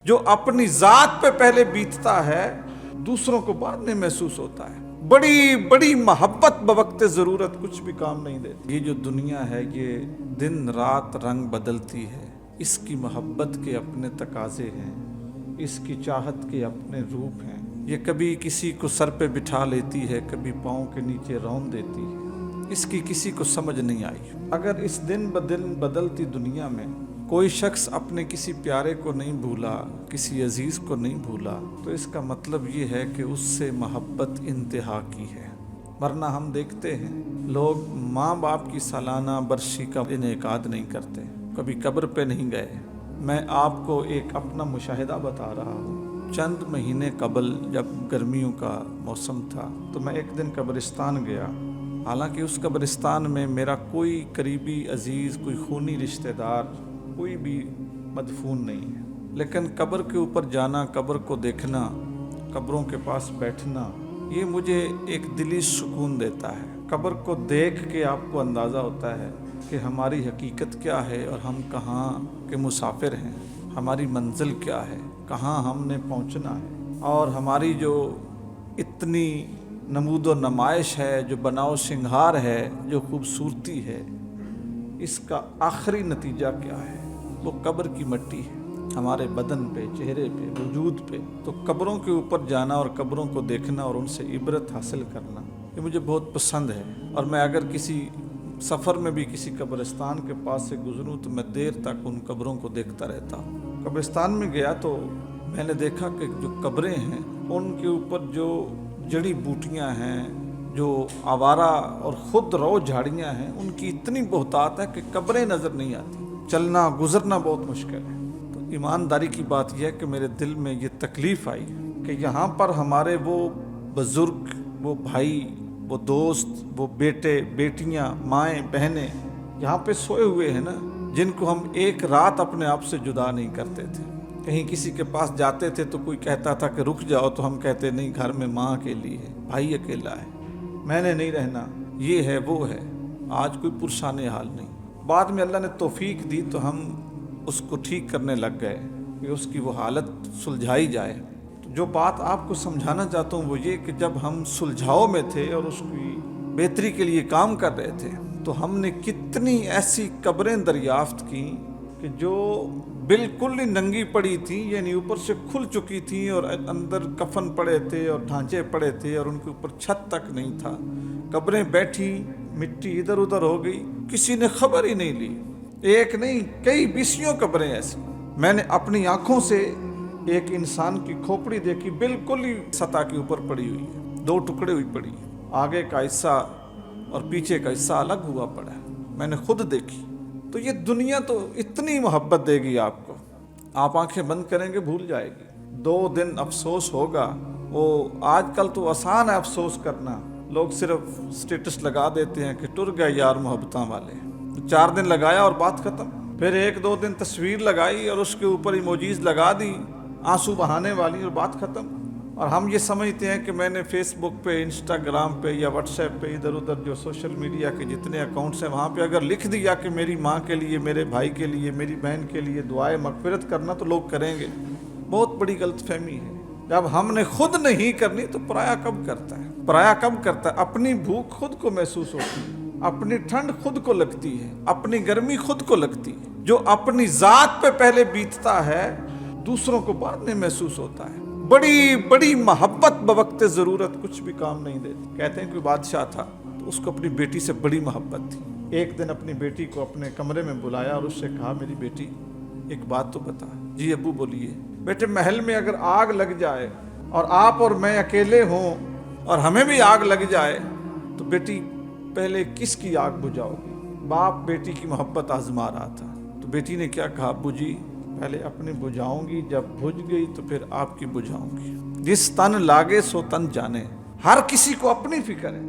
جو اپنی ذات پہ پہلے بیتتا ہے دوسروں کو بعد میں محسوس ہوتا ہے۔ بڑی بڑی محبت بوقت ضرورت کچھ بھی کام نہیں دیتی۔ یہ جو دنیا ہے یہ دن رات رنگ بدلتی ہے، اس کی محبت کے اپنے تقاضے ہیں، اس کی چاہت کے اپنے روپ ہیں۔ یہ کبھی کسی کو سر پہ بٹھا لیتی ہے، کبھی پاؤں کے نیچے رون دیتی ہے، اس کی کسی کو سمجھ نہیں آئی۔ اگر اس دن بدن بدلتی دنیا میں کوئی شخص اپنے کسی پیارے کو نہیں بھولا، کسی عزیز کو نہیں بھولا، تو اس کا مطلب یہ ہے کہ اس سے محبت انتہا کی ہے۔ ورنہ ہم دیکھتے ہیں لوگ ماں باپ کی سالانہ برسی کا انعقاد نہیں کرتے، کبھی قبر پہ نہیں گئے۔ میں آپ کو ایک اپنا مشاہدہ بتا رہا ہوں۔ چند مہینے قبل جب گرمیوں کا موسم تھا تو میں ایک دن قبرستان گیا۔ حالانکہ اس قبرستان میں میرا کوئی قریبی عزیز، کوئی خونی رشتہ دار، کوئی بھی مدفون نہیں ہے، لیکن قبر کے اوپر جانا، قبر کو دیکھنا، قبروں کے پاس بیٹھنا، یہ مجھے ایک دلی سکون دیتا ہے۔ قبر کو دیکھ کے آپ کو اندازہ ہوتا ہے کہ ہماری حقیقت کیا ہے اور ہم کہاں کے مسافر ہیں، ہماری منزل کیا ہے، کہاں ہم نے پہنچنا ہے، اور ہماری جو اتنی نمود و نمائش ہے، جو بناؤ سنگھار ہے، جو خوبصورتی ہے، اس کا آخری نتیجہ کیا ہے؟ وہ قبر کی مٹی ہے، ہمارے بدن پہ، چہرے پہ، وجود پہ۔ تو قبروں کے اوپر جانا اور قبروں کو دیکھنا اور ان سے عبرت حاصل کرنا، یہ مجھے بہت پسند ہے۔ اور میں اگر کسی سفر میں بھی کسی قبرستان کے پاس سے گزروں تو میں دیر تک ان قبروں کو دیکھتا رہتا ہوں۔ قبرستان میں گیا تو میں نے دیکھا کہ جو قبریں ہیں ان کے اوپر جو جڑی بوٹیاں ہیں، جو آوارہ اور خود رو جھاڑیاں ہیں، ان کی اتنی بہتات ہے کہ قبریں نظر نہیں آتی، چلنا گزرنا بہت مشکل ہے۔ تو ایمانداری کی بات یہ ہے کہ میرے دل میں یہ تکلیف آئی کہ یہاں پر ہمارے وہ بزرگ، وہ بھائی، وہ دوست، وہ بیٹے بیٹیاں، مائیں بہنیں یہاں پہ سوئے ہوئے ہیں نا، جن کو ہم ایک رات اپنے آپ سے جدا نہیں کرتے تھے۔ کہیں کسی کے پاس جاتے تھے تو کوئی کہتا تھا کہ رک جاؤ تو ہم کہتے نہیں، گھر میں ماں اکیلی ہے، بھائی اکیلا ہے، میں نے نہیں رہنا، یہ ہے وہ ہے۔ آج کوئی پرسان حال نہیں۔ بعد میں اللہ نے توفیق دی تو ہم اس کو ٹھیک کرنے لگ گئے کہ اس کی وہ حالت سلجھائی جائے۔ تو جو بات آپ کو سمجھانا چاہتا ہوں وہ یہ کہ جب ہم سلجھاؤ میں تھے اور اس کی بہتری کے لیے کام کر رہے تھے تو ہم نے کتنی ایسی قبریں دریافت کی کہ جو بالکل ہی ننگی پڑی تھیں، یعنی اوپر سے کھل چکی تھیں اور اندر کفن پڑے تھے اور ڈھانچے پڑے تھے اور ان کے اوپر چھت تک نہیں تھا۔ قبریں بیٹھی، مٹی ادھر ادھر ہو گئی، کسی نے خبر ہی نہیں لی۔ ایک نہیں، کئی بیسیوں قبریں ایسی۔ میں نے اپنی آنکھوں سے ایک انسان کی کھوپڑی دیکھی، بالکل ہی سطح کے اوپر پڑی ہوئی ہے، دو ٹکڑے ہوئی پڑی ہے، آگے کا حصہ اور پیچھے کا حصہ الگ ہوا پڑا ہے، میں نے خود دیکھی۔ تو یہ دنیا تو اتنی محبت دے گی آپ کو، آپ آنکھیں بند کریں گے بھول جائے گی۔ 2 دن افسوس ہوگا، وہ آج کل تو آسان ہے افسوس کرنا، لوگ صرف سٹیٹس لگا دیتے ہیں کہ ٹر گئے یار محبتاں والے، 4 دن لگایا اور بات ختم۔ پھر 1-2 دن تصویر لگائی اور اس کے اوپر ایموجیز لگا دی آنسو بہانے والی اور بات ختم۔ اور ہم یہ سمجھتے ہیں کہ میں نے فیس بک پہ، انسٹاگرام پہ یا واٹس ایپ پہ، ادھر ادھر جو سوشل میڈیا کے جتنے اکاؤنٹس ہیں وہاں پہ اگر لکھ دیا کہ میری ماں کے لیے، میرے بھائی کے لیے، میری بہن کے لیے دعائے مغفرت کرنا تو لوگ کریں گے۔ بہت بڑی غلط فہمی ہے۔ جب ہم نے خود نہیں کرنی تو پرایا کب کرتا ہے؟ پرایا کب کرتا ہے؟ اپنی بھوک خود کو محسوس ہوتی ہے، اپنی ٹھنڈ خود کو لگتی ہے، اپنی گرمی خود کو لگتی ہے۔ جو اپنی ذات پہ پہلے بیتتا ہے دوسروں کو بعد میں محسوس ہوتا ہے۔ بڑی بڑی محبت بوقت ضرورت کچھ بھی کام نہیں دیتی۔ کہتے ہیں کوئی بادشاہ تھا تو اس کو اپنی بیٹی سے بڑی محبت تھی۔ ایک دن اپنی بیٹی کو اپنے کمرے میں بلایا اور اس سے کہا میری بیٹی ایک بات تو بتا۔ جی ابو بولیے۔ بیٹے محل میں اگر آگ لگ جائے اور آپ اور میں اکیلے ہوں اور ہمیں بھی آگ لگ جائے تو بیٹی پہلے کس کی آگ بجھاؤ گی؟ باپ بیٹی کی محبت آزما رہا تھا تو بیٹی نے کیا کہا؟ ابو جی پہلے اپنی بجھاؤں گی، جب بجھ گئی تو پھر آپ کی بجھاؤں گی۔ جس تن لاگے سو تن جانے، ہر کسی کو اپنی فکر ہے۔